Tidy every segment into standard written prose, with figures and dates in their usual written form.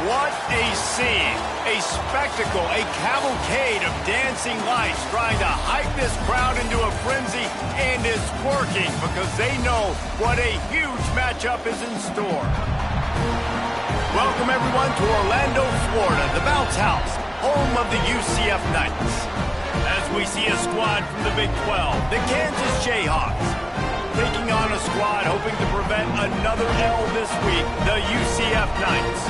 What a scene, a spectacle, a cavalcade of dancing lights trying to hype this crowd into a frenzy, and it's working because they know what a huge matchup is in store. Welcome everyone to Orlando, Florida, the Bounce House, home of the UCF Knights. As we see a squad from the Big 12, the Kansas Jayhawks, taking on a squad hoping to prevent another L this week, the UCF Knights.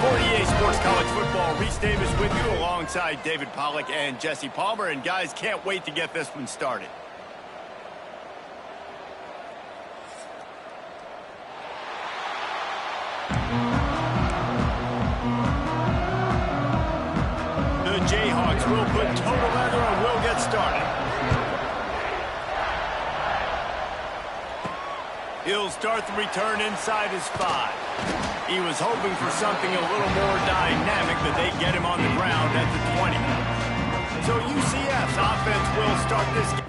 For EA Sports College Football, Reese Davis with you alongside David Pollack and Jesse Palmer. And guys, can't wait to get this one started. The Jayhawks will put total leather and will get started. He'll start the return inside his 5. He was hoping for something a little more dynamic, but they get him on the ground at the 20. So UCF's offense will start this game.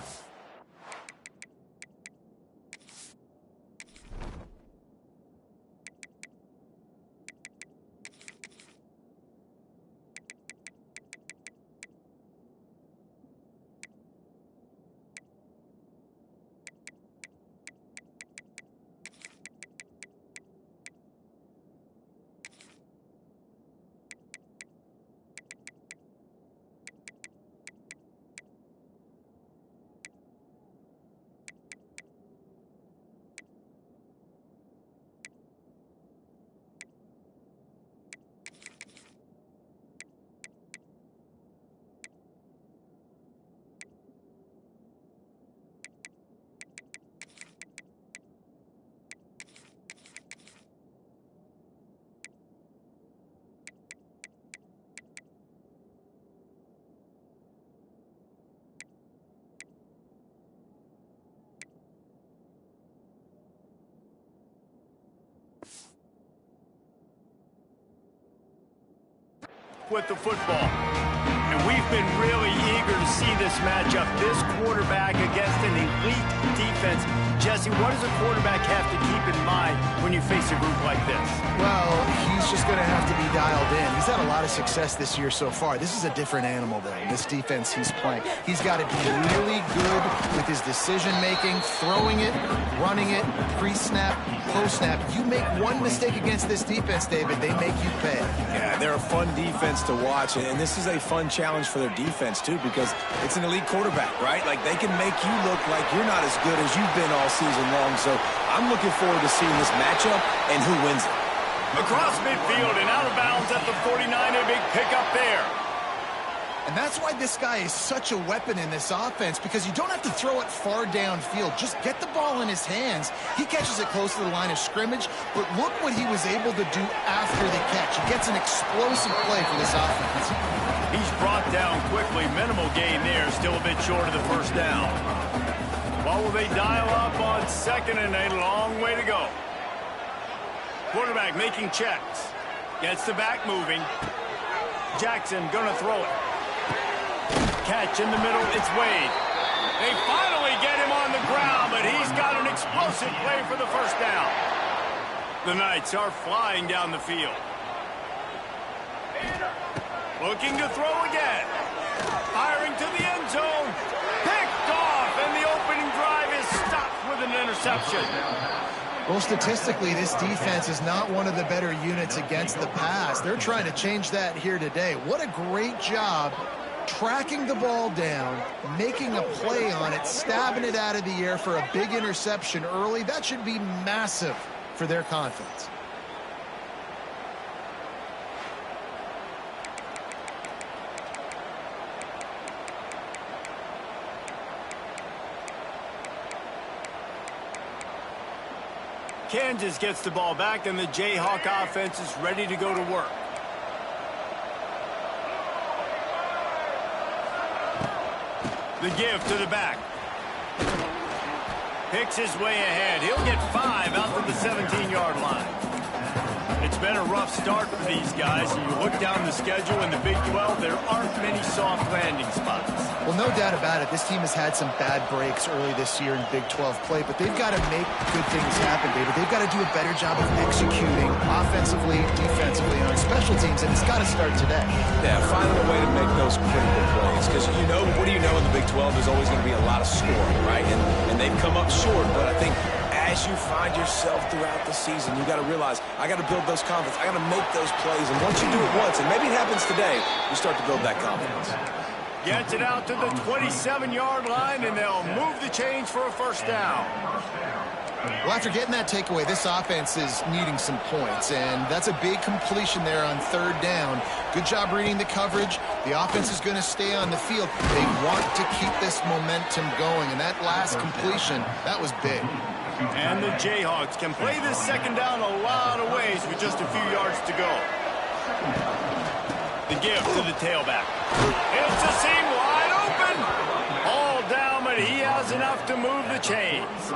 With the football. And we've been really eager to see this matchup. This quarterback against an elite defense. Jesse, what does a quarterback have to keep in mind when you face a group like this? Well, he's just going to have to be dialed in. He's had a lot of success this year so far. This is a different animal, though, this defense he's playing. He's got to be really good with his decision-making, throwing it, running it, pre-snap, post-snap. You make one mistake against this defense, David, they make you pay. Yeah, they're a fun defense to watch, and this is a fun challenge for their defense, too, because it's an elite quarterback, right? Like, they can make you look like you're not as good as you've been all season long, so I'm looking forward to seeing this matchup and who wins it. Across midfield and out of bounds at the 49, a big pickup there. And that's why this guy is such a weapon in this offense, because you don't have to throw it far downfield. Just get the ball in his hands. He catches it close to the line of scrimmage, but look what he was able to do after the catch. He gets an explosive play for this offense. He's brought down quickly. Minimal gain there, still a bit short of the first down. What will they dial up on second and a long way to go? Quarterback making checks. Gets the back moving. Jackson gonna throw it. Catch in the middle, it's Wade. They finally get him on the ground, but he's got an explosive play for the first down. The Knights are flying down the field. Looking to throw again. Firing to the end zone. Picked off, and the opening drive is stopped with an interception. Well, statistically, this defense is not one of the better units against the pass. They're trying to change that here today. What a great job tracking the ball down, making a play on it, stabbing it out of the air for a big interception early. That should be massive for their confidence. Kansas gets the ball back, and the Jayhawk offense is ready to go to work. The give to the back. Picks his way ahead. He'll get 5 out to the 17-yard line. It's been a rough start for these guys. And you look down the schedule in the Big 12, there aren't many soft landing spots. Well, no doubt about it. This team has had some bad breaks early this year in Big 12 play, but they've got to make good things happen, David. They've got to do a better job of executing offensively, defensively, on special teams, and it's got to start today. Yeah, finding a way to make those critical plays, because what do you know in the Big 12? There's always going to be a lot of scoring, right? And they've come up short, but I think as you find yourself throughout the season, you got to realize, I got to build those confidence. I got to make those plays, and once you do it once, and maybe it happens today, you start to build that confidence. Gets it out to the 27-yard line, and they'll move the chains for a first down. Well, after getting that takeaway, this offense is needing some points, and that's a big completion there on third down. Good job reading the coverage. The offense is going to stay on the field. They want to keep this momentum going, and that last completion, that was big. And the Jayhawks can play this second down a lot of ways with just a few yards to go. The give to the tailback. It's a seam wide open. All down, but he has enough to move the chains.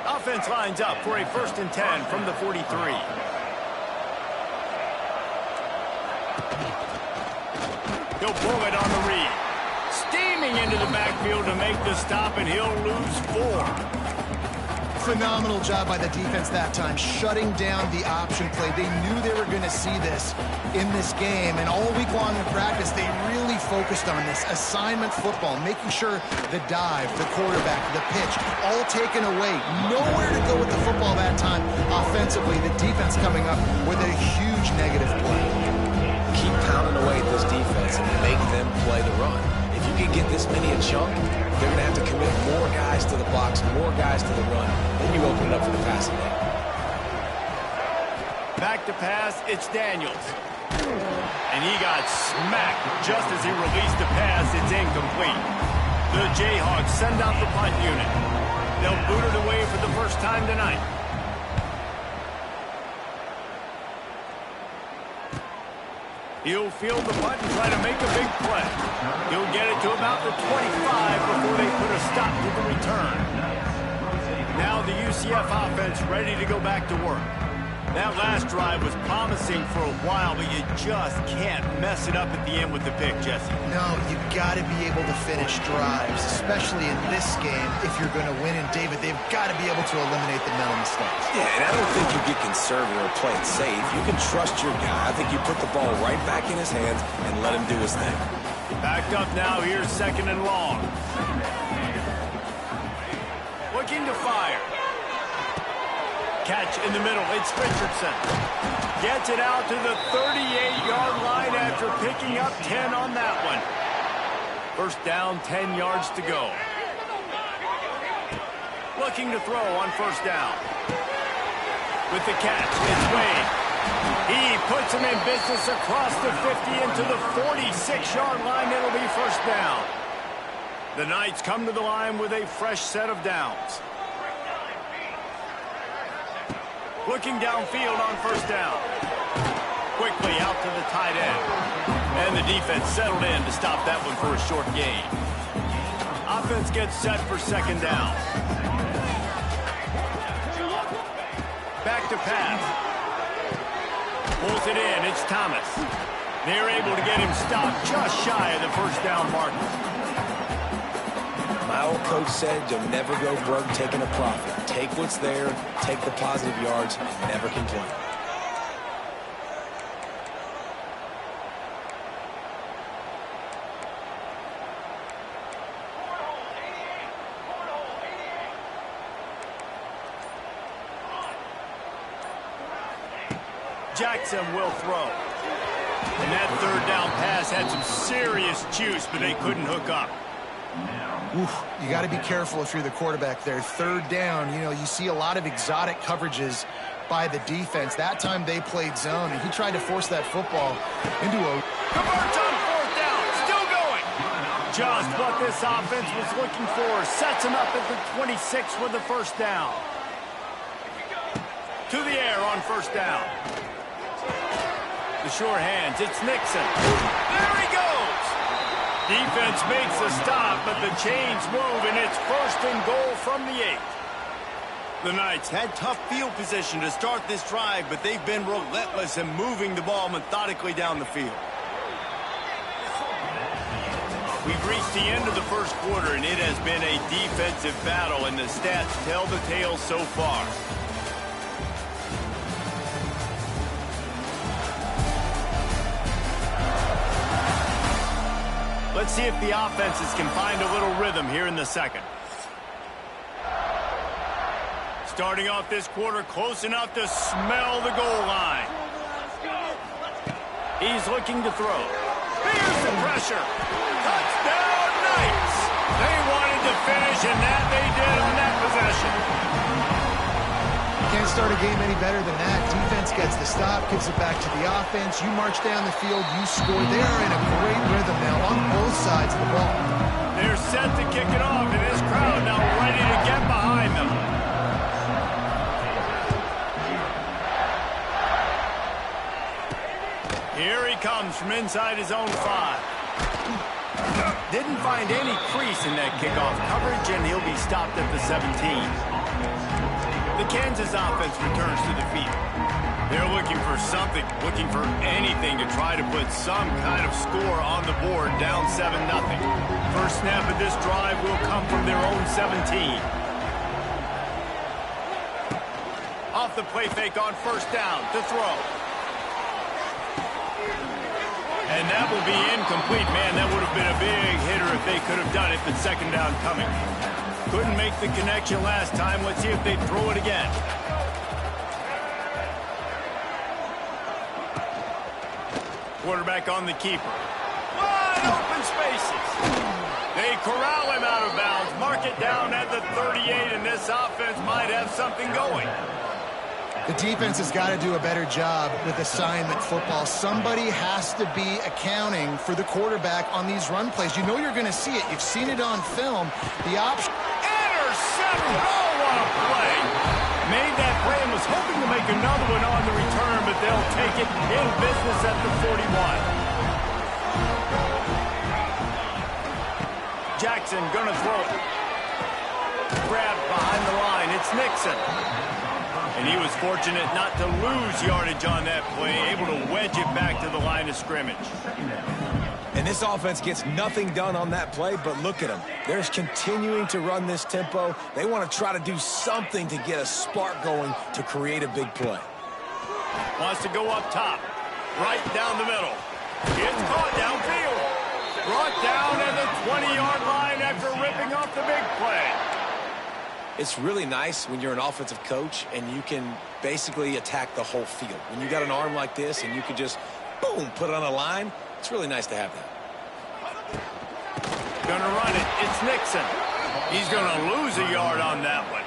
Offense lines up for a 1st and 10 from the 43. He'll pull it on the read. Steaming into the backfield to make the stop, and he'll lose 4. Phenomenal job by the defense that time, shutting down the option play. They knew they were going to see this in this game, and all week long in practice, they really focused on this assignment football, making sure the dive, the quarterback, the pitch, all taken away. Nowhere to go with the football that time offensively. The defense coming up with a huge negative play. Keep pounding away at this defense and make them play the run. If you can get this many a chunk, they're going to have to commit more guys to the box, more guys to the run. Then you open it up for the passing game. Back to pass, it's Daniels. And he got smacked just as he released the pass. It's incomplete. The Jayhawks send out the punt unit. They'll boot it away for the first time tonight. He'll field the punt and try to make a big play. He'll get it to about the 25 before they put a stop to the return. Now the UCF offense ready to go back to work. That last drive was promising for a while, but you just can't mess it up at the end with the pick, Jesse. No, you got to be able to finish drives, especially in this game. If you're going to win, and David, they've got to be able to eliminate the mental mistakes. Yeah, and I don't think you get conservative or play it safe. You can trust your guy. I think you put the ball right back in his hands and let him do his thing. Backed up now, here's 2nd and long. Looking to fire. Catch in the middle, it's Richardson. Gets it out to the 38-yard line after picking up 10 on that one. First down, 10 yards to go. Looking to throw on first down. With the catch, it's Wade. He puts him in business across the 50 into the 46-yard line. It'll be first down. The Knights come to the line with a fresh set of downs. Looking downfield on first down. Quickly out to the tight end. And the defense settled in to stop that one for a short gain. Offense gets set for 2nd down. Back to pass. Pulls it in. It's Thomas. They're able to get him stopped just shy of the first down marker. My old coach said you'll never go broke taking a profit. Take what's there, take the positive yards, and never complain. Jackson will throw. And that 3rd down pass had some serious juice, but they couldn't hook up. Oof, you got to be careful if you're the quarterback there. 3rd down, you see a lot of exotic coverages by the defense. That time they played zone, and he tried to force that football into a... Converts on 4th down, still going. Just what this offense was looking for. Sets him up at the 26 with the first down. To the air on first down. The sure hands, it's Nixon. There he goes. Defense makes a stop, but the chains move, and it's 1st and goal from the 8. The Knights had tough field position to start this drive, but they've been relentless in moving the ball methodically down the field. We've reached the end of the first quarter, and it has been a defensive battle, and the stats tell the tale so far. Let's see if the offenses can find a little rhythm here in the second. Starting off this quarter close enough to smell the goal line. He's looking to throw. Here's the pressure. Touchdown, Knights! They wanted to finish, and that they did on that possession. Can't start a game any better than that. Defense gets the stop, gives it back to the offense. You march down the field, you score. They are in a great rhythm now on both sides of the ball. They're set to kick it off, and this crowd now ready to get behind them. Here he comes from inside his own 5. Didn't find any crease in that kickoff coverage, and he'll be stopped at the 17. The Kansas offense returns to the field. They're looking for something, looking for anything to try to put some kind of score on the board, down 7-0. First snap of this drive will come from their own 17. Off the play fake on first down to throw. And that will be incomplete. Man, that would have been a big hitter if they could have done it, but second down coming. Couldn't make the connection last time. Let's see if they throw it again. Quarterback on the keeper. Wide open spaces. They corral him out of bounds. Mark it down at the 38, and this offense might have something going. The defense has got to do a better job with assignment football. Somebody has to be accounting for the quarterback on these run plays. You know you're going to see it. You've seen it on film. The option. Intercepted! Oh, what a play! Made that play and was hoping to make another one on the return, but they'll take it in business at the 41. Jackson gonna throw it. Grab behind the line. It's Nixon. And he was fortunate not to lose yardage on that play, able to wedge it back to the line of scrimmage. And this offense gets nothing done on that play, but look at them. They're continuing to run this tempo. They want to try to do something to get a spark going to create a big play. Wants to go up top, right down the middle. It's caught downfield. Brought down at the 20-yard line after ripping off the big play. It's really nice when you're an offensive coach and you can basically attack the whole field. When you got an arm like this and you can just, boom, put it on a line, it's really nice to have that. Gonna run it. It's Nixon. He's gonna lose a yard on that one.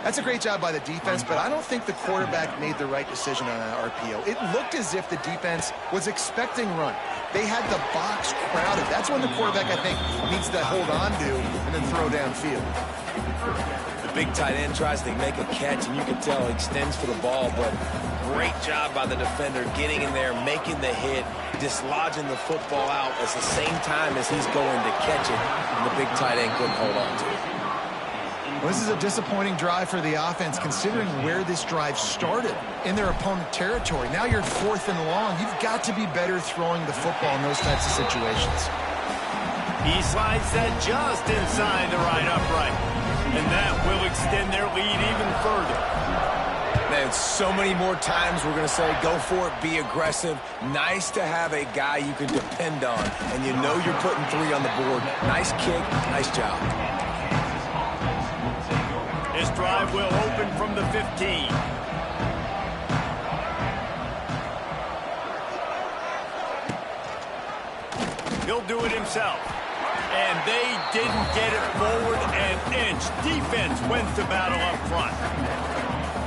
That's a great job by the defense, but I don't think the quarterback made the right decision on that RPO. It looked as if the defense was expecting run. They had the box crowded. That's when the quarterback, I think, needs to hold on to and then throw downfield. The big tight end tries to make a catch, and you can tell he extends for the ball, but great job by the defender getting in there, making the hit, dislodging the football out at the same time as he's going to catch it, and the big tight end couldn't hold on to it. Well, this is a disappointing drive for the offense, considering where this drive started, in their opponent territory. Now you're 4th and long. You've got to be better throwing the football in those types of situations. He slides that just inside the right upright, and that will extend their lead even further. Man, so many more times we're going to say, go for it, be aggressive. Nice to have a guy you can depend on, and you know you're putting 3 on the board. Nice kick, nice job. This drive will open from the 15. He'll do it himself. And they didn't get it forward an inch. Defense wins the battle up front.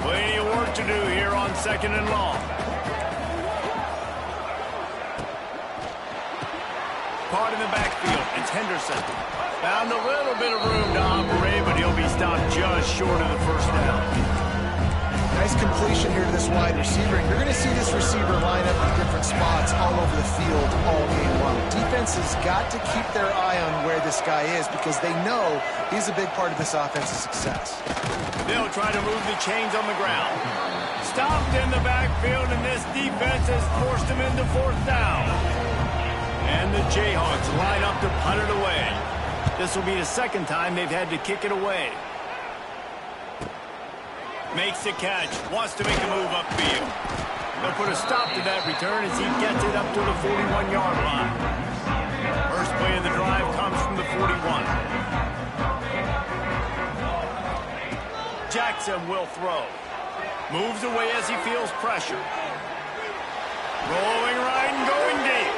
Plenty of work to do here on 2nd and long. Caught in the backfield. It's Henderson. Found a little bit of room to operate, but he'll be stopped just short of the first down. Nice completion here to this wide receiver, and you're going to see this receiver line up in different spots all over the field all game long. Defense has got to keep their eye on where this guy is because they know he's a big part of this offense's success. They'll try to move the chains on the ground. Stopped in the backfield, and this defense has forced him into 4th down. And the Jayhawks line up to punt it away. This will be the second time they've had to kick it away. Makes the catch. Wants to make a move upfield. They'll put a stop to that return as he gets it up to the 41-yard line. First play of the drive comes from the 41. Jackson will throw. Moves away as he feels pressure. Rolling right and going deep.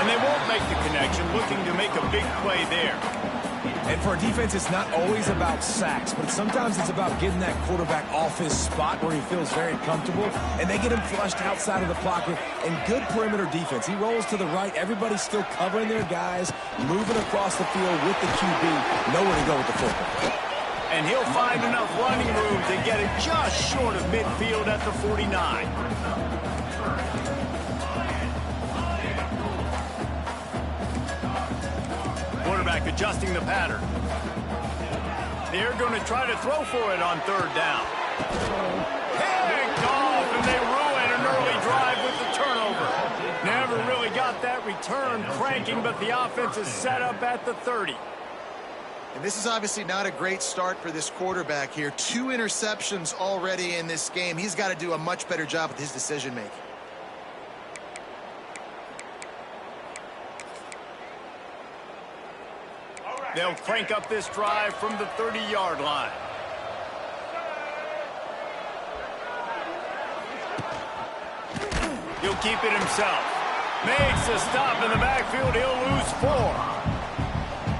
And they won't make the connection, looking to make a big play there. And for a defense, it's not always about sacks, but sometimes it's about getting that quarterback off his spot where he feels very comfortable, and they get him flushed outside of the pocket. And good perimeter defense. He rolls to the right. Everybody's still covering their guys, moving across the field with the QB. Nowhere to go with the football. And he'll find enough running room to get it just short of midfield at the 49. Quarterback adjusting the pattern. They're going to try to throw for it on third down. Picked off, and they ruin an early drive with the turnover. Never really got that return cranking, but the offense is set up at the 30. And this is obviously not a great start for this quarterback here. 2 interceptions already in this game. He's got to do a much better job with his decision-making. They'll crank up this drive from the 30-yard line. He'll keep it himself. Makes a stop in the backfield. He'll lose 4.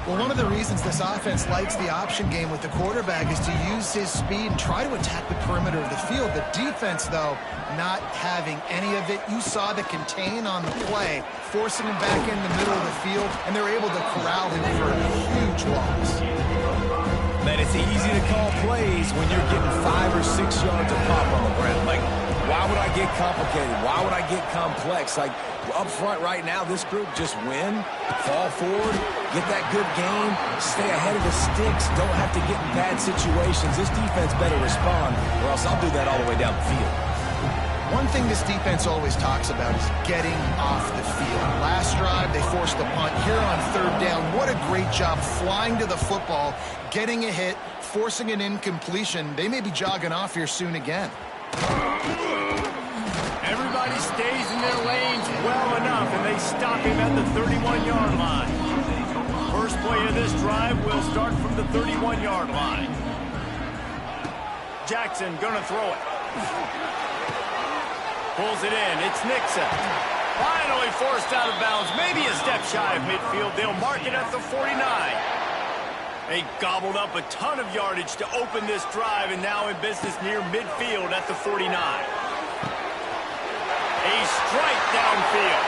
Well, one of the reasons this offense likes the option game with the quarterback is to use his speed and try to attack the perimeter of the field. The defense, though, not having any of it. You saw the contain on the play, forcing him back in the middle of the field, and they're able to corral him for a huge loss. Man, it's easy to call plays when you're getting 5 or 6 yards of pop on the ground. Like, why would I get complicated? Why would I get complex? Like, up front right now, this group just win, fall forward, get that good game, stay ahead of the sticks, don't have to get in bad situations. This defense better respond, or else I'll do that all the way down the field. One thing this defense always talks about is getting off the field. Last drive, they forced the punt. Here on third down, what a great job flying to the football, getting a hit, forcing an incompletion. They may be jogging off here soon again. Everybody stays in their lanes well enough, and they stop him at the 31-yard line. First play of this drive will start from the 31-yard line. Jackson gonna throw it. Pulls it in. It's Nixon. Finally forced out of bounds. Maybe a step shy of midfield. They'll mark it at the 49. They gobbled up a ton of yardage to open this drive, and now in business near midfield at the 49. A strike downfield.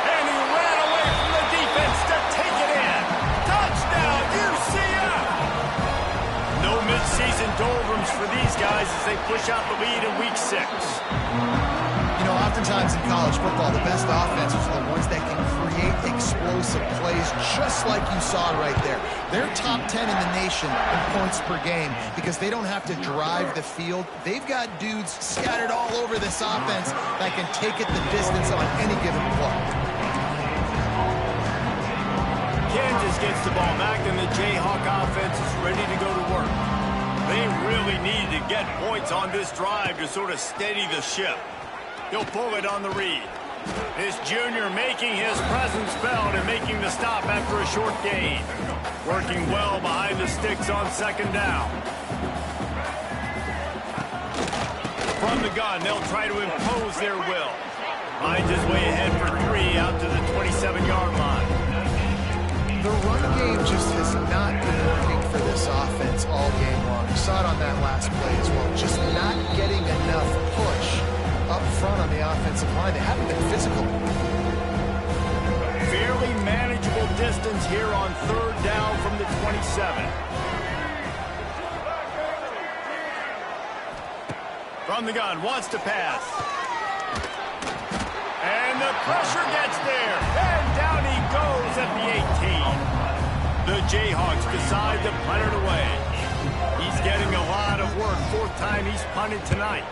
And he ran away from the defense to take it in. Touchdown, UCF! No midseason doldrums for these guys as they push out the lead in Week 6. You know, oftentimes in college football, the best offenses are the ones that can create explosive plays, just like you saw right there. They're top 10 in the nation in points per game because they don't have to drive the field. They've got dudes scattered all over this offense that can take it the distance on any given play. Kansas gets the ball back, and the Jayhawk offense is ready to go to work. They really need to get points on this drive to sort of steady the ship. He'll pull it on the read. This junior making his presence felt and making the stop after a short gain. Working well behind the sticks on second down. From the gun, they'll try to impose their will. Finds his way ahead for 3 out to the 27-yard line. The run game just has not been working for this offense all game long. You saw it on that last play as well. Just not getting enough push up front on the offensive line. They haven't been physical. Fairly manageable distance here on third down from the 27. From the gun, wants to pass. And the pressure gets there. And down he goes at the 18. The Jayhawks decide to punt it away. He's getting a lot of work. 4th time he's punted tonight.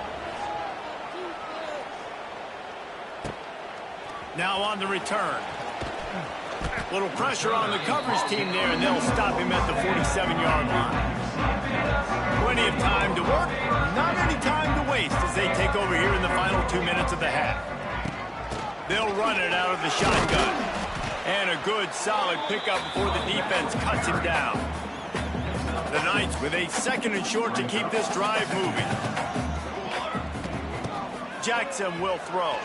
Now on the return. Little pressure on the coverage team there, and they'll stop him at the 47-yard line. Plenty of time to work, not any time to waste as they take over here in the final 2 minutes of the half. They'll run it out of the shotgun. And a good, solid pickup before the defense cuts him down. The Knights with a 2nd and short to keep this drive moving. Jackson will throw.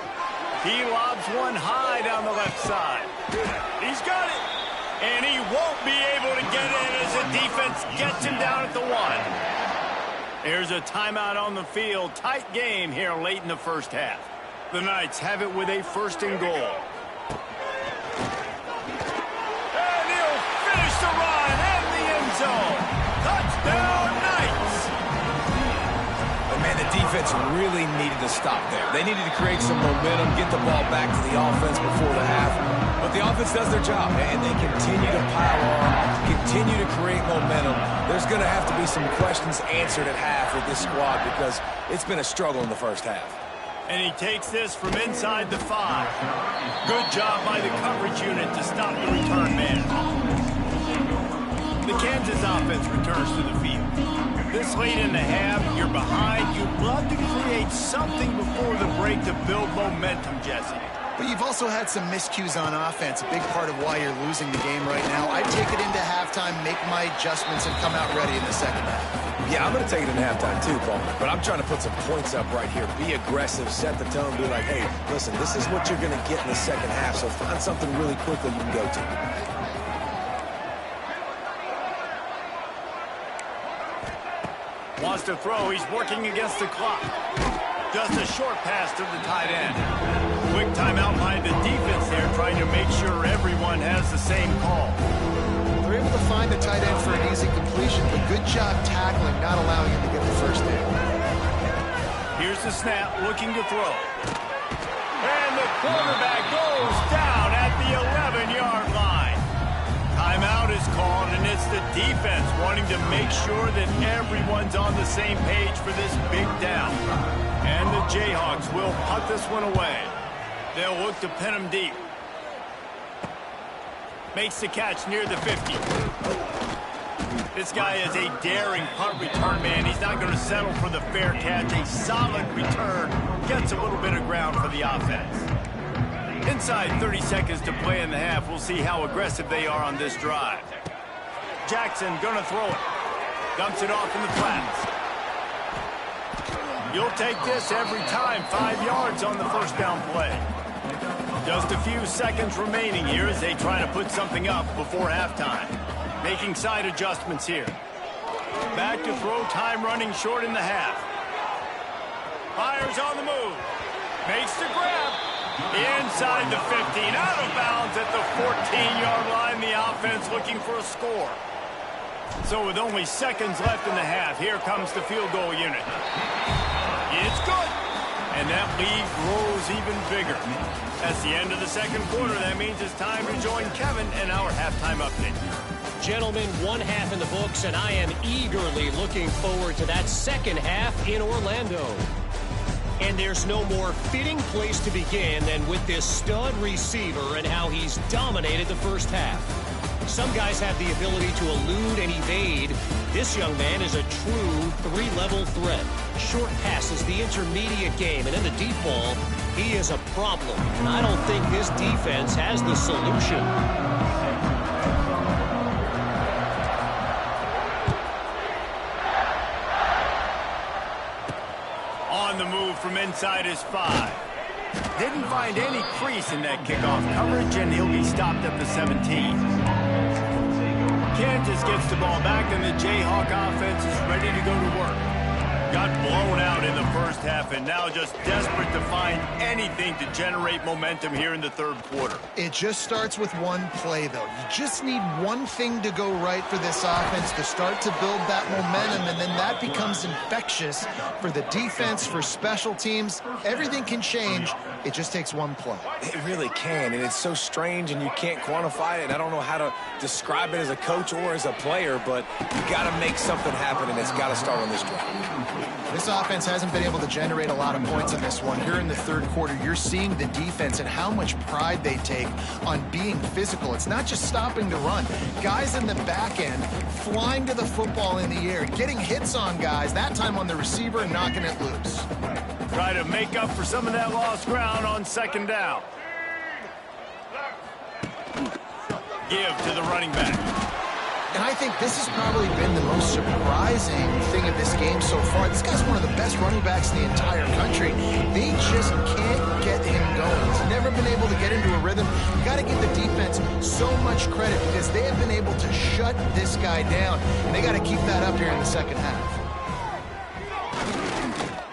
He lobs one high down the left side. He's got it. And he won't be able to get in as the defense gets him down at the 1. There's a timeout on the field. Tight game here late in the first half. The Knights have it with a 1st and goal. And he'll finish the run in the end zone. Touchdown, Knights! But man, the defense really needed to stop there. They needed to create some momentum, get the ball back to the offense before the half. But the offense does their job, and they continue to pile on, continue to create momentum. There's going to have to be some questions answered at half with this squad because it's been a struggle in the first half. And he takes this from inside the 5. Good job by the coverage unit to stop the return man. The Kansas offense returns to the field. This late in the half, you're behind. You'd love to create something before the break to build momentum, Jesse. But you've also had some miscues on offense, a big part of why you're losing the game right now. I'd take it into halftime, make my adjustments, and come out ready in the second half. Yeah, I'm going to take it in halftime too, Paul. But I'm trying to put some points up right here. Be aggressive, set the tone, be like, hey, listen, this is what you're going to get in the second half, so find something really quickly you can go to. Wants to throw. He's working against the clock. Just a short pass to the tight end. Quick timeout by the defense there, trying to make sure everyone has the same call. They're able to find the tight end for an easy completion, but good job tackling, not allowing him to get the first down. Here's the snap, looking to throw. And the quarterback goes down at the 11-yard line. Timeout is called, and it's the defense wanting to make sure that everyone's on the same page for this big down. And the Jayhawks will punt this one away. They'll look to pin him deep. Makes the catch near the 50. This guy is a daring punt return man. He's not going to settle for the fair catch. A solid return. Gets a little bit of ground for the offense. Inside 30 seconds to play in the half. We'll see how aggressive they are on this drive. Jackson going to throw it. Dumps it off in the flats. You'll take this every time. 5 yards on the first down play. Just a few seconds remaining here as they try to put something up before halftime. Making side adjustments here. Back to throw, time running short in the half. Fires on the move. Makes the grab. Inside the 15, out of bounds at the 14-yard line. The offense looking for a score. So with only seconds left in the half, here comes the field goal unit. It's good. And that lead grows even bigger. That's the end of the second quarter. That means it's time to join Kevin and our halftime update. Gentlemen, one half in the books, and I am eagerly looking forward to that second half in Orlando. And there's no more fitting place to begin than with this stud receiver and how he's dominated the first half. Some guys have the ability to elude and evade. This young man is a true three-level threat. Short passes, the intermediate game, and in the deep ball, he is a problem. And I don't think this defense has the solution. On the move from inside his 5. Didn't find any crease in that kickoff coverage, and he'll be stopped at the 17. Kansas gets the ball back, and the Jayhawk offense is ready to go to work. Got blown out in the first half, and now just desperate to find anything to generate momentum here in the third quarter. It just starts with one play, though. You just need one thing to go right for this offense to start to build that momentum, and then that becomes infectious for the defense, for special teams. Everything can change It just takes one play. It really can, and it's so strange, and you can't quantify it. I don't know how to describe it as a coach or as a player, but you got to make something happen, and it's got to start on this drive. This offense hasn't been able to generate a lot of points in this one. Here in the third quarter, you're seeing the defense and how much pride they take on being physical. It's not just stopping the run. Guys in the back end flying to the football in the air, getting hits on guys, that time on the receiver and knocking it loose. Try to make up for some of that lost ground on second down. Give to the running back. And I think this has probably been the most surprising thing of this game so far. This guy's one of the best running backs in the entire country. They just can't get him going. He's never been able to get into a rhythm. You got to give the defense so much credit because they have been able to shut this guy down. And they got to keep that up here in the second half.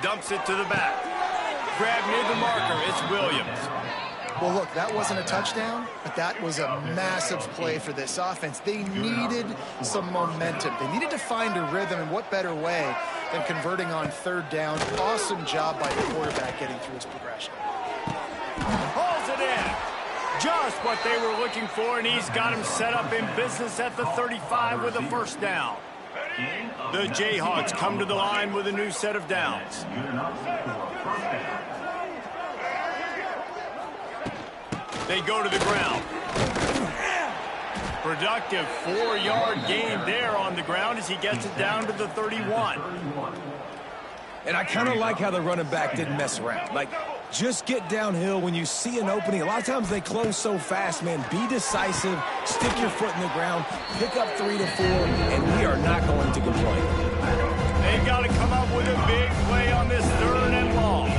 Dumps it to the back. Grab near the marker. It's Williams. Well, look, that wasn't a touchdown, but that was a massive play for this offense. They needed some momentum. They needed to find a rhythm, and what better way than converting on third down. Awesome job by the quarterback getting through his progression. Pulls it in. Just what they were looking for, and he's got him set up in business at the 35 with a first down. The Jayhawks come to the line with a new set of downs. They go to the ground. Productive 4-yard gain there on the ground as he gets it down to the 31. And I kind of like how the running back didn't mess around. Like, just get downhill when you see an opening. A lot of times they close so fast, man. Be decisive, stick your foot in the ground, pick up 3 to 4, and we are not going to complain. They've got to come up with a big play on this third and long.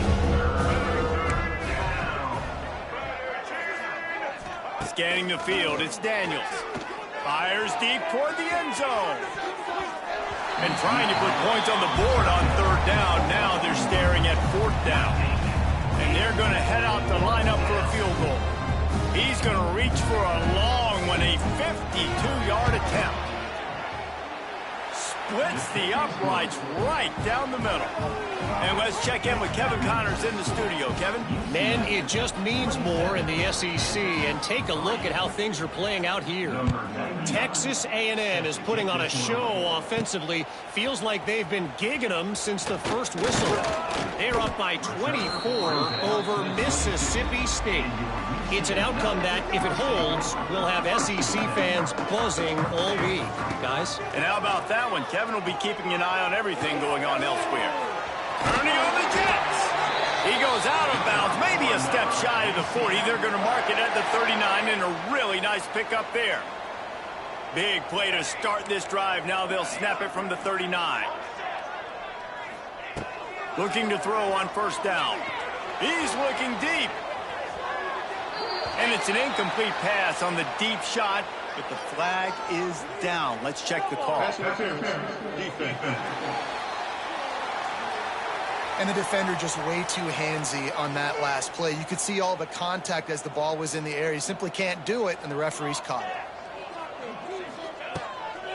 Scanning the field, it's Daniels. Fires deep toward the end zone. And trying to put points on the board on third down. Now they're staring at fourth down. And they're going to head out to line up for a field goal. He's going to reach for a long one, a 52-yard attempt. Splits the uprights right down the middle. And let's check in with Kevin Connors in the studio. Kevin? Man, it just means more in the SEC. And take a look at how things are playing out here. Texas A&M is putting on a show offensively. Feels like they've been gigging them since the first whistle. They're up by 24 over Mississippi State. It's an outcome that, if it holds, will have SEC fans buzzing all week. Guys? And how about that one? Kevin will be keeping an eye on everything going on elsewhere. Turning on the Jets. He goes out of bounds, maybe a step shy of the 40. They're going to mark it at the 39, and a really nice pickup there. Big play to start this drive. Now they'll snap it from the 39. Looking to throw on first down. He's looking deep. And it's an incomplete pass on the deep shot, but the flag is down. Let's check the call. And the defender just way too handsy on that last play. You could see all the contact as the ball was in the air. He simply can't do it, and the referee's caught it.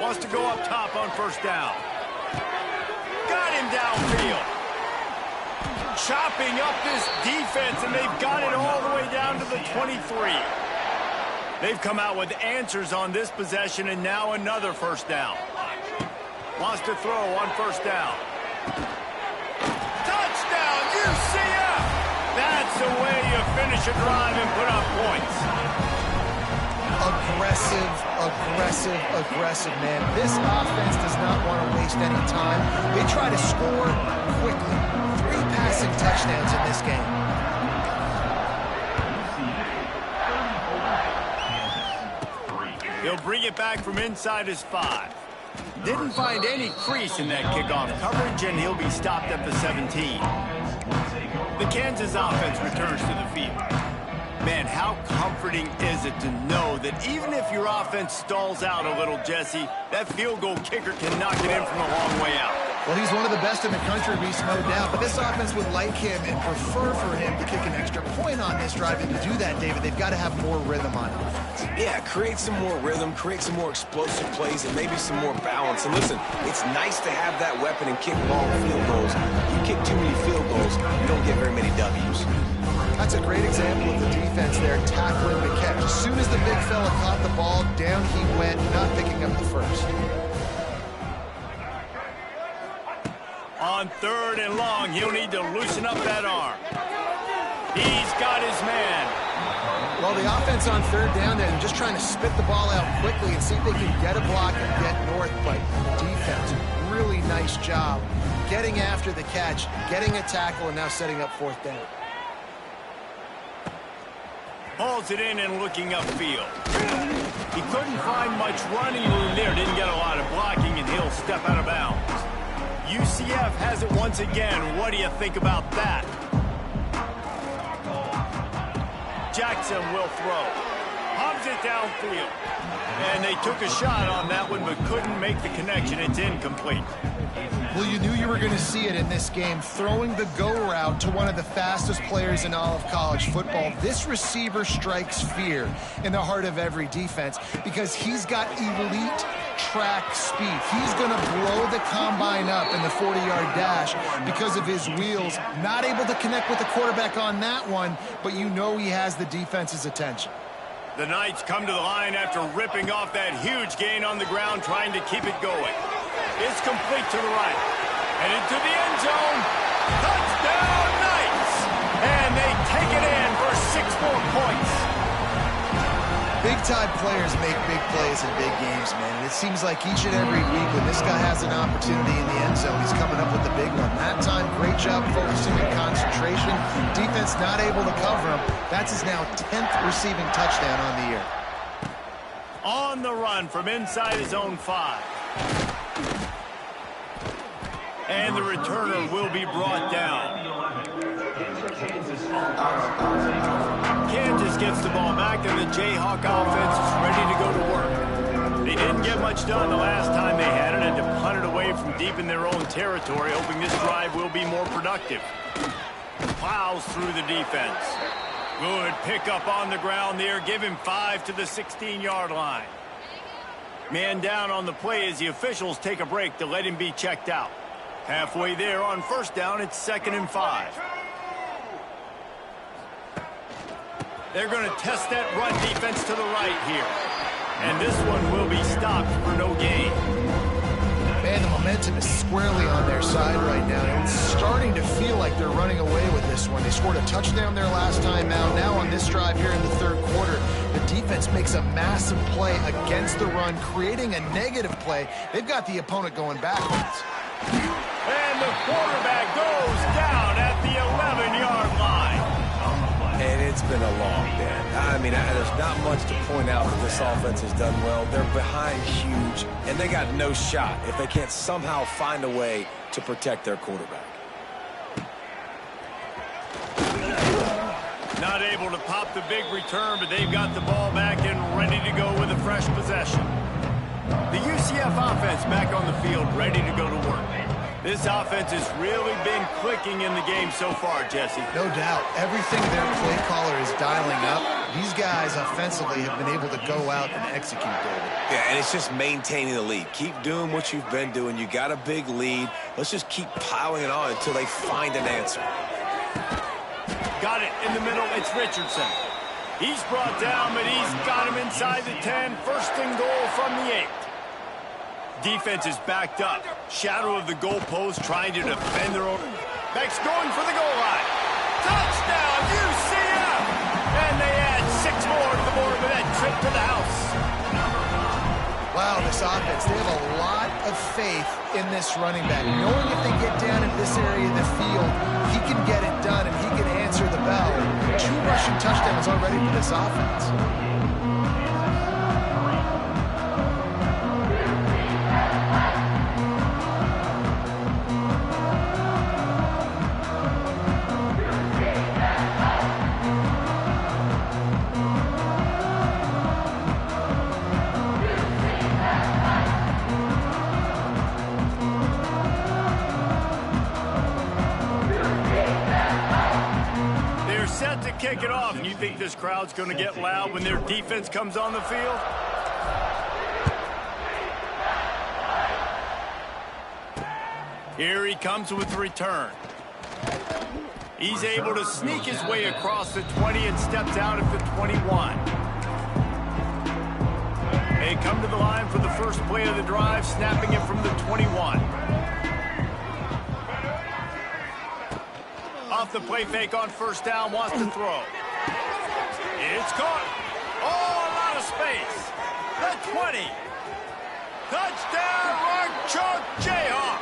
Wants to go up top on first down. Got him downfield. Chopping up this defense, and they've got it all the way down to the 23. They've come out with answers on this possession, and now another first down. Wants to throw on first down. Touchdown, UCF! That's the way you finish a drive and put up points. Aggressive, aggressive, aggressive, man. This offense does not want to waste any time. They try to score quickly. 3 passing touchdowns in this game. He'll bring it back from inside his 5. Didn't find any crease in that kickoff coverage, and he'll be stopped at the 17. The Kansas offense returns to the field. Man, how comforting is it to know that even if your offense stalls out a little, Jesse, that field goal kicker can knock it in from a long way out. Well, he's one of the best in the country, Reese, no doubt. But this offense would like him and prefer for him to kick an extra point on this drive. And to do that, David, they've got to have more rhythm on offense. Yeah, create some more rhythm, create some more explosive plays, and maybe some more balance. And listen, it's nice to have that weapon and kick long field goals. You kick too many field goals, you don't get very many W's. That's a great example of the defense there tackling the catch. As soon as the big fella caught the ball, down he went, not picking up the first. On 3rd and long, he'll need to loosen up that arm. He's got his man. Well, the offense on 3rd down there, they're just trying to spit the ball out quickly and see if they can get a block and get north. But the defense, really nice job getting after the catch, getting a tackle, and now setting up 4th down. Hauls it in and looking upfield. He couldn't find much running room there. Didn't get a lot of blocking, and he'll step out of bounds. UCF has it once again. What do you think about that? Jackson will throw. Hubs it downfield. And they took a shot on that one, but couldn't make the connection. It's incomplete. Well, you knew you were going to see it in this game, throwing the go route to one of the fastest players in all of college football. This receiver strikes fear in the heart of every defense because he's got elite track speed. He's going to blow the combine up in the 40-yard dash because of his wheels. Not able to connect with the quarterback on that one, but you know he has the defense's attention. The Knights come to the line after ripping off that huge gain on the ground, trying to keep it going. It's complete to the right. And into the end zone. Touchdown, Knights! And they take it in for 6 more points. Big-time players make big plays in big games, man. And it seems like each and every week when this guy has an opportunity in the end zone, he's coming up with the big one. That time, great job focusing and concentration. Defense not able to cover him. That's his now 10th receiving touchdown on the year. On the run from inside his own 5. And the returner will be brought down. Kansas gets the ball back, and the Jayhawk offense is ready to go to work. They didn't get much done the last time they had it, had to punt it away from deep in their own territory, hoping this drive will be more productive. Plows through the defense. Good pickup on the ground there. Give him 5 to the 16-yard line. Man down on the play as the officials take a break to let him be checked out. Halfway there on 1st down, it's 2nd and 5. They're going to test that run defense to the right here. And this one will be stopped for no gain. Man, the momentum is squarely on their side right now. And it's starting to feel like they're running away with this one. They scored a touchdown their last time out. Now on this drive here in the 3rd quarter, the defense makes a massive play against the run, creating a negative play. They've got the opponent going backwards. And the quarterback goes down at the 11-yard line. And it's been a long day. I mean, there's not much to point out that this offense has done well. They're behind huge, and they got no shot if they can't somehow find a way to protect their quarterback. Not able to pop the big return, but they've got the ball back and ready to go with a fresh possession. The UCF offense back on the field, ready to go to work. This offense has really been clicking in the game so far, Jesse. No doubt. Everything their play caller is dialing up, these guys offensively have been able to go out and execute, David. Yeah, and it's just maintaining the lead. Keep doing what you've been doing. You got a big lead. Let's just keep piling it on until they find an answer. Got it in the middle. It's Richardson. He's brought down, but he's got him inside the 10. 1st and goal from the 8. Defense is backed up. Shadow of the goalpost, trying to defend their own. Beck's going for the goal line. Touchdown, UCF! And they add 6 more to the board with that trip to the house. Wow, this offense, they have a lot of faith in this running back. Knowing if they get down in this area of the field, he can get it done and he can answer the bell. 2 rushing touchdowns already for this offense. Kick it off, and you think this crowd's going to get loud when their defense comes on the field? Here he comes with the return. He's able to sneak his way across the 20 and steps out at the 21. They come to the line for the first play of the drive, snapping it from the 21. Off the play fake on first down, wants to throw. It's caught. Oh, a lot of space. The 20. Touchdown, Rock Chalk Jayhawk.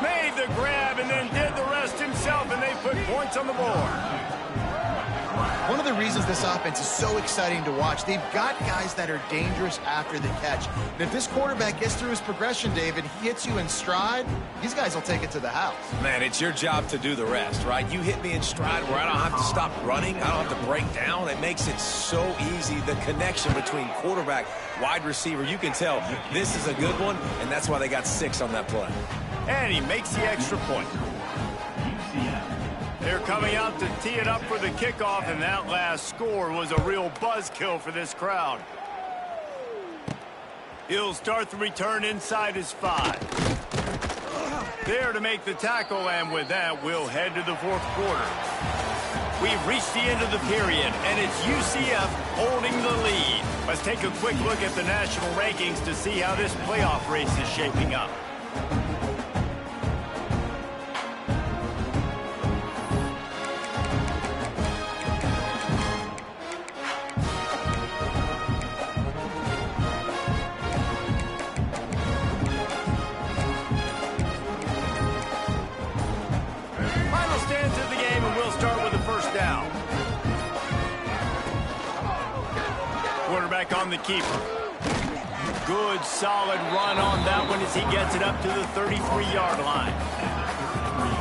Made the grab and then did the rest himself, and they put points on the board. One of the reasons this offense is so exciting to watch, they've got guys that are dangerous after the catch. And if this quarterback gets through his progression, David, he hits you in stride, these guys will take it to the house. Man, it's your job to do the rest, right? You hit me in stride where I don't have to stop running. I don't have to break down. It makes it so easy, the connection between quarterback, wide receiver. You can tell this is a good one, and that's why they got 6 on that play. And he makes the extra point. They're coming out to tee it up for the kickoff, and that last score was a real buzzkill for this crowd. He'll start the return inside his 5. There to make the tackle, and with that, we'll head to the fourth quarter. We've reached the end of the period, and it's UCF holding the lead. Let's take a quick look at the national rankings to see how this playoff race is shaping up. On the keeper. Good solid run on that one as he gets it up to the 33-yard line.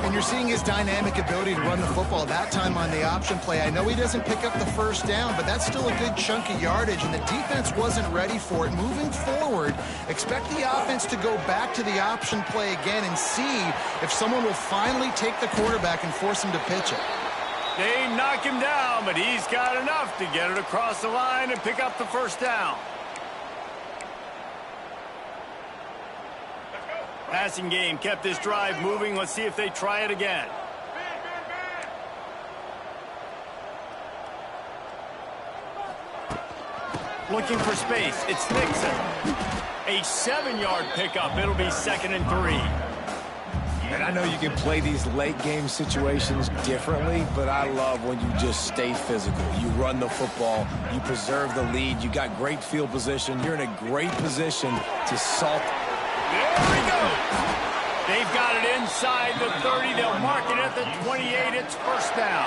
And you're seeing his dynamic ability to run the football, that time on the option play. I know he doesn't pick up the first down, but that's still a good chunk of yardage, and the defense wasn't ready for it. Moving forward, expect the offense to go back to the option play again and see if someone will finally take the quarterback and force him to pitch it. They knock him down, but he's got enough to get it across the line and pick up the first down. Passing game kept this drive moving. Let's see if they try it again. Looking for space. It's Nixon. A 7-yard pickup. It'll be 2nd and 3. And I know you can play these late-game situations differently, but I love when you just stay physical. You run the football, you preserve the lead, you got great field position, you're in a great position to salt. There he goes. They've got it inside the 30. They'll mark it at the 28. It's first down.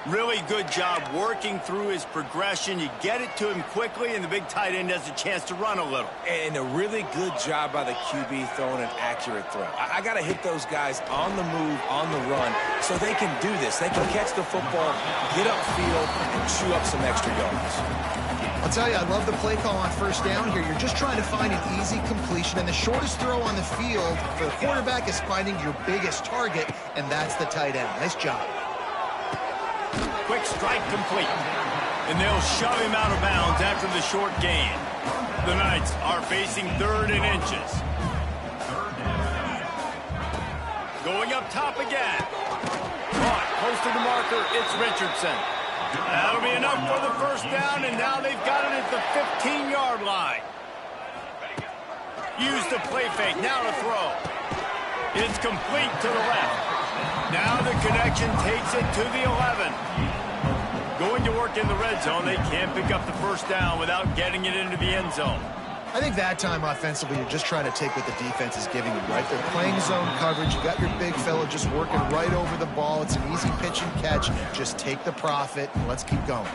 Really good job working through his progression. You get it to him quickly, and the big tight end has a chance to run a little. And a really good job by the QB throwing an accurate throw. I got to hit those guys on the move, on the run, so they can do this. They can catch the football, get upfield, and chew up some extra yards. I'll tell you, I love the play call on first down here. You're just trying to find an easy completion, and the shortest throw on the field for the quarterback is finding your biggest target, and that's the tight end. Nice job. Quick strike complete. And they'll shove him out of bounds after the short gain. The Knights are facing 3rd and inches. Going up top again. Caught, close to the marker, it's Richardson. That'll be enough for the first down, and now they've got it at the 15-yard line. Use the play fake, now to throw. It's complete to the left. Now the connection takes it to the 11. Going to work in the red zone. They can't pick up the first down without getting it into the end zone. I think that time offensively, you're just trying to take what the defense is giving you, right? They're playing zone coverage. You got your big fella just working right over the ball. It's an easy pitch and catch. Just take the profit, and let's keep going.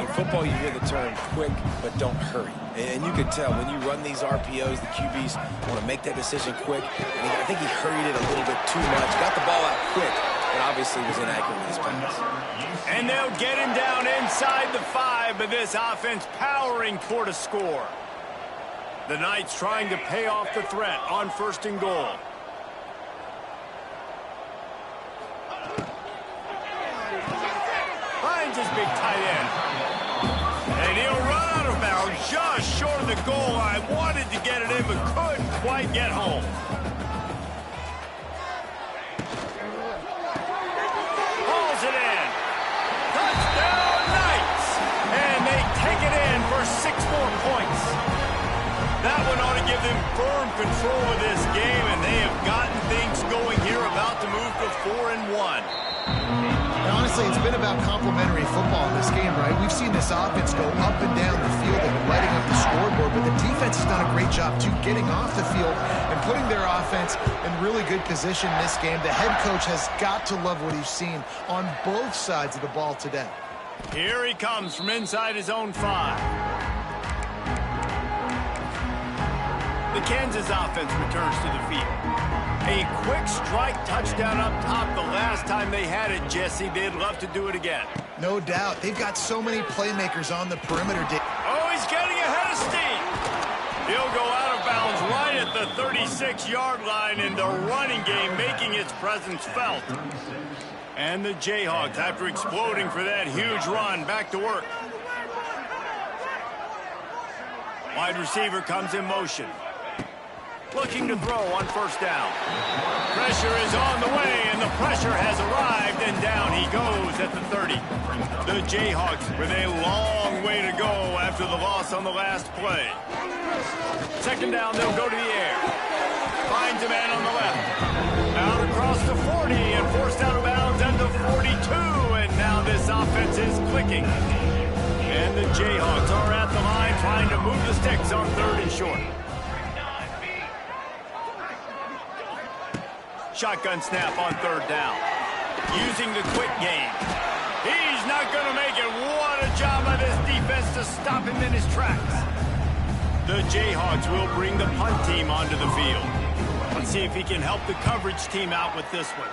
In football, you hear the term quick, but don't hurry. And you can tell when you run these RPOs, the QBs want to make that decision quick. And I think he hurried it a little bit too much. Got the ball out quick, but obviously was inaccurate with his pass. And they'll get him down inside the 5, but this offense powering toward a score. The Knights trying to pay off the threat on 1st and goal. Finds his big tight end. And he'll run out of bounds just short of the goal line. Wanted to get it in, but couldn't quite get home. in firm control of this game, and they have gotten things going here, about to move to 4-1. And honestly, it's been about complementary football in this game, right? We've seen this offense go up and down the field and lighting up the scoreboard, but the defense has done a great job, too, getting off the field and putting their offense in really good position in this game. The head coach has got to love what he's seen on both sides of the ball today. Here he comes from inside his own 5. The Kansas offense returns to the field. A quick strike touchdown up top the last time they had it, Jesse. They'd love to do it again. No doubt. They've got so many playmakers on the perimeter. Oh, he's getting ahead of steam. He'll go out of bounds right at the 36-yard line, in the running game making its presence felt. And the Jayhawks, after exploding for that huge run, back to work. Wide receiver comes in motion. Looking to throw on first down. Pressure is on the way, and the pressure has arrived, and down he goes at the 30. The Jayhawks with a long way to go after the loss on the last play. Second down, they'll go to the air. Finds a man on the left. Out across the 40 and forced out of bounds at the 42, and now this offense is clicking. And the Jayhawks are at the line trying to move the sticks on 3rd and short. Shotgun snap on 3rd down. Using the quick game. He's not going to make it. What a job by this defense to stop him in his tracks. The Jayhawks will bring the punt team onto the field. Let's see if he can help the coverage team out with this one.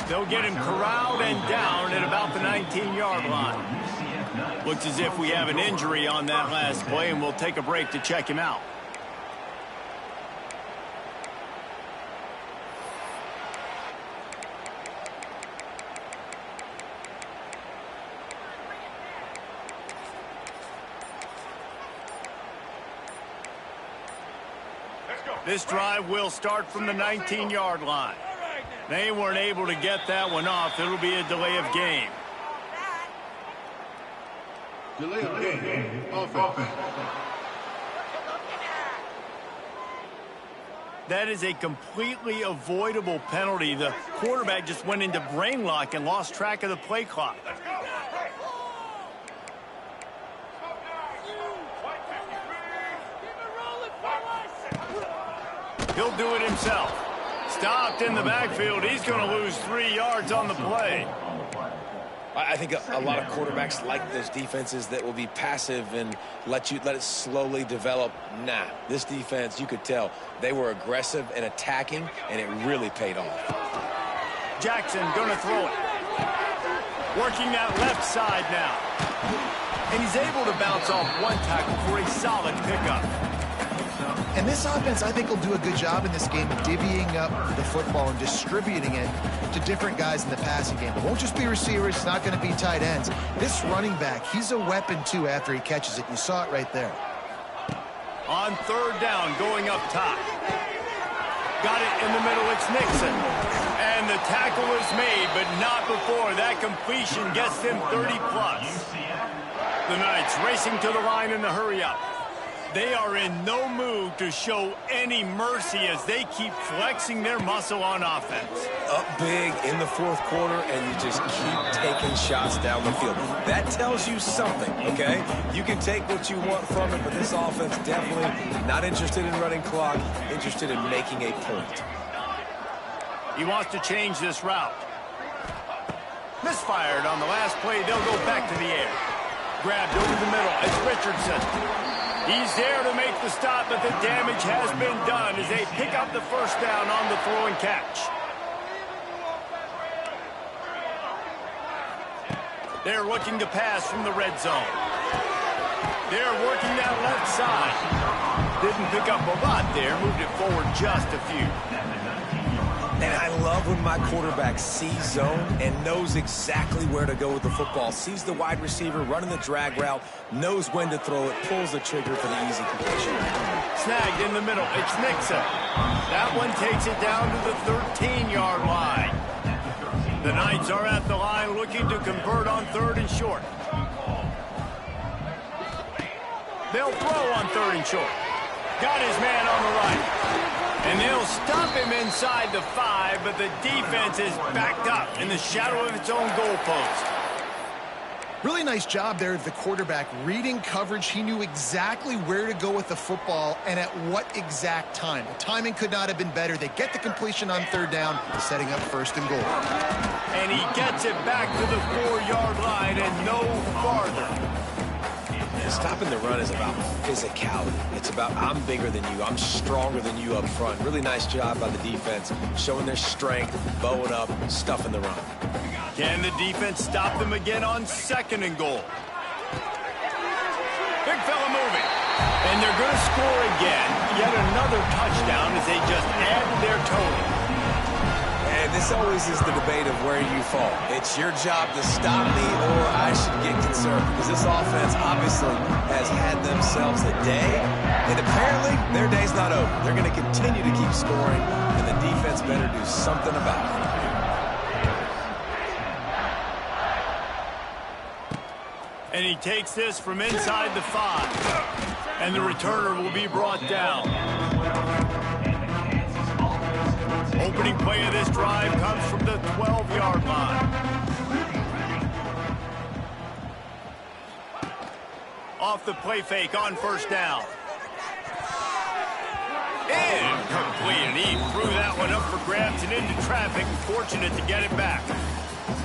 They'll get him corralled and down at about the 19-yard line. Looks as if we have an injury on that last play, and we'll take a break to check him out. This drive will start from the 19-yard line. They weren't able to get that one off. It'll be a delay of game. Delay of game. Offense. That is a completely avoidable penalty. The quarterback just went into brain lock and lost track of the play clock. He'll do it himself. Stopped in the backfield. He's going to lose 3 yards on the play. I think a lot of quarterbacks like those defenses that will be passive and let it slowly develop. Nah, this defense, you could tell, they were aggressive and attacking, and it really paid off. Jackson going to throw it. Working that left side now. And he's able to bounce off one tackle for a solid pickup. And this offense, I think, will do a good job in this game of divvying up the football and distributing it to different guys in the passing game. It won't just be receivers. It's not going to be tight ends. This running back, he's a weapon, too, after he catches it. You saw it right there. On 3rd down, going up top. Got it in the middle. It's Nixon. And the tackle is made, but not before that completion gets them 30-plus. The Knights racing to the line in the hurry-up. They are in no mood to show any mercy as they keep flexing their muscle on offense. Up big in the 4th quarter, and you just keep taking shots down the field. That tells you something, okay? You can take what you want from it, but this offense definitely not interested in running clock, interested in making a point. He wants to change this route. Misfired on the last play. They'll go back to the air. Grabbed over the middle. It's Richardson. He's there to make the stop, but the damage has been done as they pick up the first down on the throw and catch. They're looking to pass from the red zone. They're working that left side. Didn't pick up a lot there, moved it forward just a few. And I love when my quarterback sees zone and knows exactly where to go with the football. Sees the wide receiver running the drag route, knows when to throw it, pulls the trigger for the easy completion. Snagged in the middle. It's Nixon. That one takes it down to the 13-yard line. The Knights are at the line looking to convert on 3rd and short. They'll throw on 3rd and short. Got his man on the right. And they'll stop him inside the 5, but the defense is backed up in the shadow of its own goalpost. Really nice job there of the quarterback reading coverage. He knew exactly where to go with the football and at what exact time. The timing could not have been better. They get the completion on 3rd down, setting up 1st and goal. And he gets it back to the 4-yard line and no farther. Stopping the run is about physicality. It's about I'm bigger than you. I'm stronger than you up front. Really nice job by the defense, showing their strength, bowing up, stuffing the run. Can the defense stop them again on 2nd and goal? Big fella moving. And they're going to score again. Yet another touchdown as they just add to their total. And this always is the debate of where you fall. It's your job to stop me or I should get concerned, because this offense obviously has had themselves a day, and apparently their day's not over. They're going to continue to keep scoring, and the defense better do something about it. And he takes this from inside the 5. And the returner will be brought down. Opening play of this drive comes from the 12-yard line. Off the play fake on 1st down. Incomplete, and he threw that one up for grabs and into traffic. Fortunate to get it back.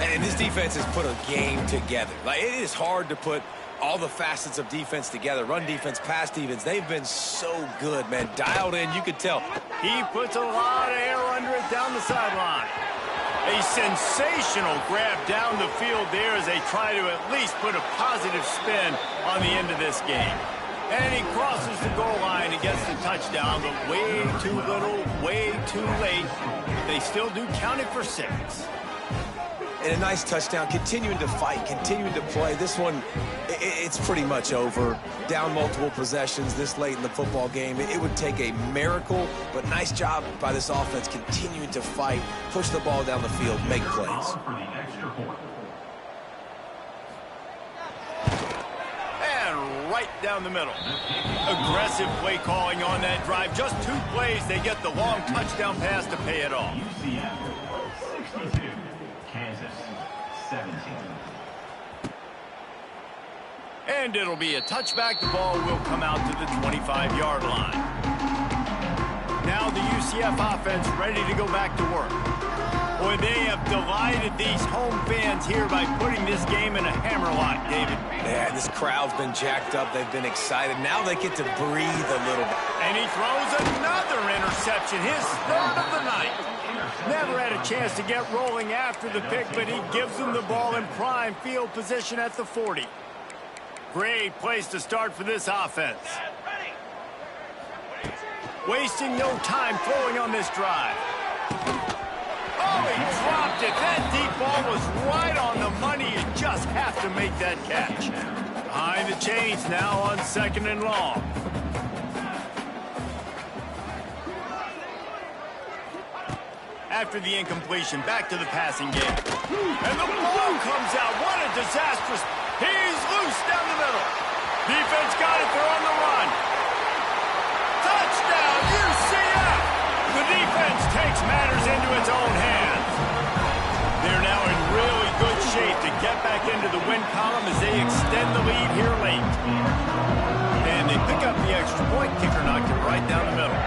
And this defense has put a game together. Like, it is hard to put all the facets of defense together. Run defense, pass defense. They've been so good, man. Dialed in, you could tell. He puts a lot of air under it down the sideline. A sensational grab down the field there as they try to at least put a positive spin on the end of this game. And he crosses the goal line and gets the touchdown, but way too little, way too late. They still do count it for 6. And a nice touchdown, continuing to fight, continuing to play. This one, it's pretty much over. Down multiple possessions this late in the football game. It would take a miracle, but nice job by this offense continuing to fight, push the ball down the field, make plays. And right down the middle. Aggressive play calling on that drive. Just 2 plays, they get the long touchdown pass to pay it off. And it'll be a touchback. The ball will come out to the 25-yard line. Now the UCF offense ready to go back to work. Boy, they have delighted these home fans here by putting this game in a hammerlock, David. Yeah, this crowd's been jacked up. They've been excited. Now they get to breathe a little bit. And he throws another interception, his 3rd of the night. Never had a chance to get rolling after the pick, but he gives them the ball in prime field position at the 40. Great place to start for this offense. Wasting no time throwing on this drive. Oh, he dropped it. That deep ball was right on the money. You just have to make that catch. Behind the chains now on 2nd and long. After the incompletion, back to the passing game. And the ball comes out. What a disastrous... He's loose down the middle. Defense got it. They're on the run. Touchdown, UCF! The defense takes matters into its own hands. They're now in really good shape to get back into the win column as they extend the lead here late. And they pick up the extra point. Kicker knocked it right down the middle.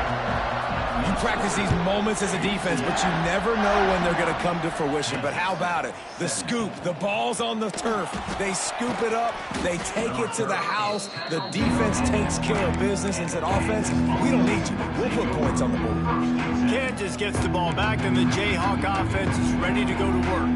You practice these moments as a defense, but you never know when they're going to come to fruition. But how about it? The scoop, the ball's on the turf. They scoop it up. They take it to the house. The defense takes care of business and said, offense, we don't need you. We'll put points on the board. Kansas gets the ball back, and the Jayhawk offense is ready to go to work.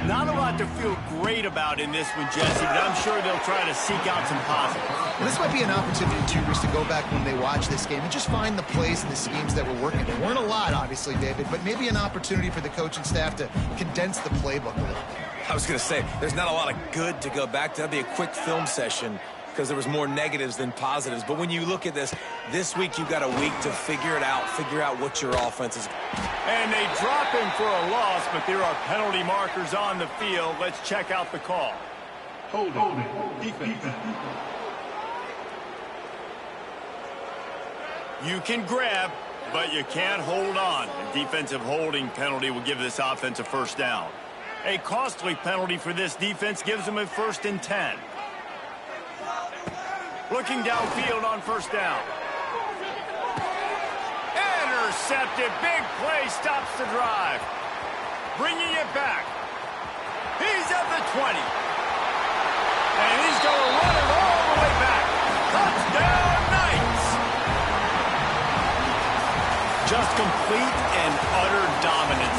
Not a lot to feel great about in this one, Jesse, but I'm sure they'll try to seek out some positives. Well, this might be an opportunity, Tubers, to go back when they watch this game and just find the plays and the schemes that were working. There weren't a lot, obviously, David, but maybe an opportunity for the coaching staff to condense the playbook a little. I was going to say, there's not a lot of good to go back to. That'd be a quick film session because there was more negatives than positives. But when you look at this week you've got a week to figure it out, figure out what your offense is. And they drop him for a loss, but there are penalty markers on the field. Let's check out the call. Hold it. Defense. You can grab, but you can't hold on. A defensive holding penalty will give this offense a first down. A costly penalty for this defense gives them a 1st and 10. Looking downfield on first down. Intercepted. Big play stops the drive. Bringing it back. He's at the 20. And he's going to run it all the way back. Touchdown, Knights! Just complete and utter dominance.